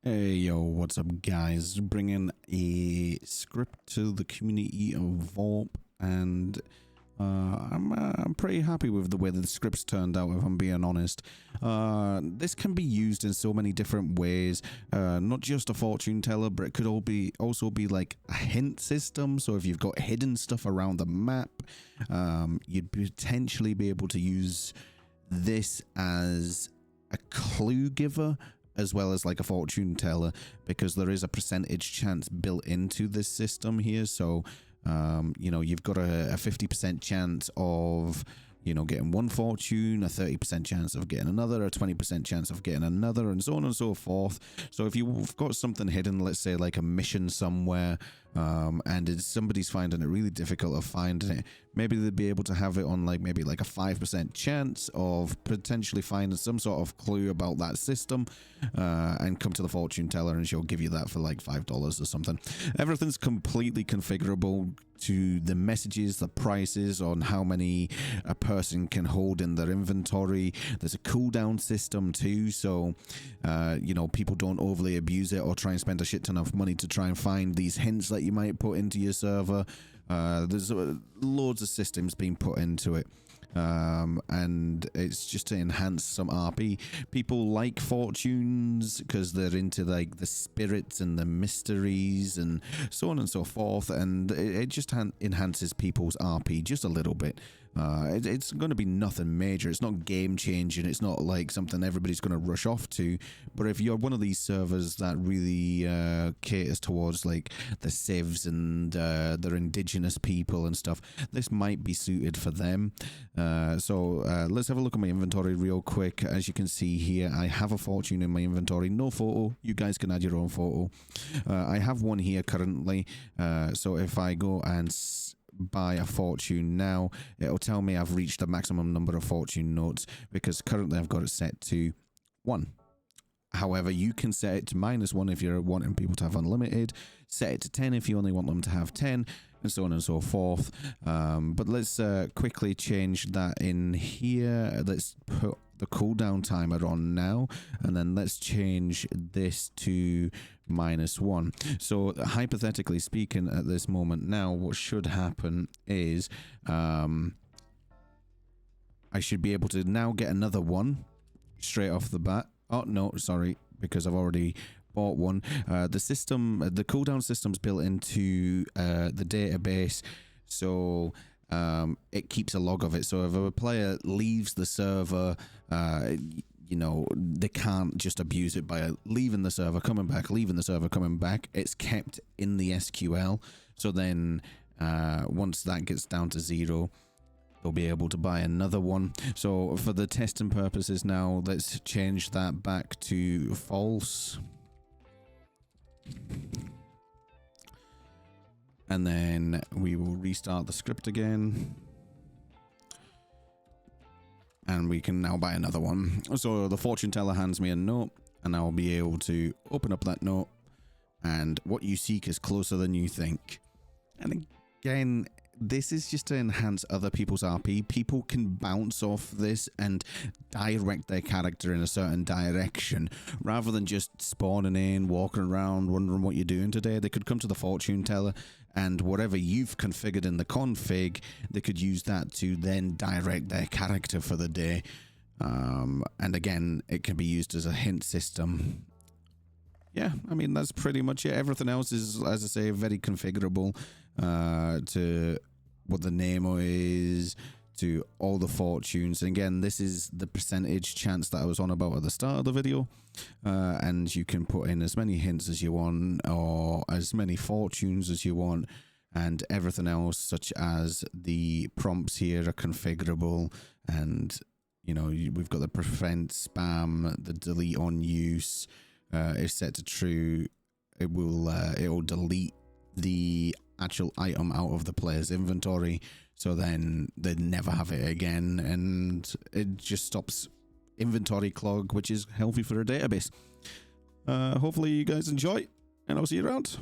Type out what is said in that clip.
Hey yo, what's up guys? Bringing a script to the community of VORP, and I'm pretty happy with the way that the script's turned out, if I'm being honest. This can be used in so many different ways, not just a fortune teller, but it could also be like a hint system. So if you've got hidden stuff around the map, you'd potentially be able to use this as a clue giver, as well as like a fortune teller, because there is a percentage chance built into this system here. So you know, you've got a 50% chance of, you know, getting one fortune, a 30% chance of getting another, a 20% chance of getting another, and so on and so forth. So if you've got something hidden, let's say like a mission somewhere, and somebody's finding it really difficult of finding it, maybe they'd be able to have it on like maybe like a 5% chance of potentially finding some sort of clue about that system, and come to the fortune teller and she'll give you that for like $5 or something. Everything's completely configurable to the messages, the prices, on how many a person can hold in their inventory. There's a cooldown system too, so you know, people don't overly abuse it or try and spend a shit ton of money to try and find these hints that you might put into your server. There's loads of systems being put into it, and it's just to enhance some RP. People like fortunes because they're into like the spirits and the mysteries and so on and so forth, and it just enhances people's RP just a little bit. It's going to be nothing major. It's not game changing. It's not like something everybody's going to rush off to. But if you're one of these servers that really caters towards like the civs and their indigenous people and stuff, this might be suited for them. So let's have a look at my inventory real quick. As you can see here, I have a fortune in my inventory. No photo. You guys can add your own photo. I have one here currently. So if I go and buy a fortune now, it'll tell me I've reached the maximum number of fortune notes, because currently I've got it set to 1. However, you can set it to -1 if you're wanting people to have unlimited, set it to 10 if you only want them to have 10, and so on and so forth. But let's quickly change that in here. Let's put the cooldown timer on now, and then let's change this to -1. So hypothetically speaking, at this moment now, what should happen is I should be able to now get another one straight off the bat. Oh no, sorry, because I've already bought one. The cooldown system's built into the database, so it keeps a log of it. So if a player leaves the server, you know, they can't just abuse it by leaving the server, coming back, leaving the server, coming back. It's kept in the SQL. So then once that gets down to 0, they'll be able to buy another one. So for the testing purposes now, let's change that back to false. And then we will restart the script again. And we can now buy another one. So the fortune teller hands me a note, and I'll be able to open up that note, and what you seek is closer than you think. And again, this is just to enhance other people's RP. People can bounce off this and direct their character in a certain direction, rather than just spawning in, walking around, wondering what you're doing today. They could come to the fortune teller, and whatever you've configured in the config, they could use that to then direct their character for the day. And again, it can be used as a hint system. Yeah, I mean, that's pretty much it. Everything else is, as I say, very configurable, to what the name is, to all the fortunes. And again, this is the percentage chance that I was on about at the start of the video. And you can put in as many hints as you want, or as many fortunes as you want, and everything else, such as the prompts here, are configurable. And, you know, we've got the prevent spam, the delete on use. If set to true, it will delete the actual item out of the player's inventory, so then they never have it again, and it just stops inventory clog, which is healthy for a database. Hopefully you guys enjoy, and I'll see you around.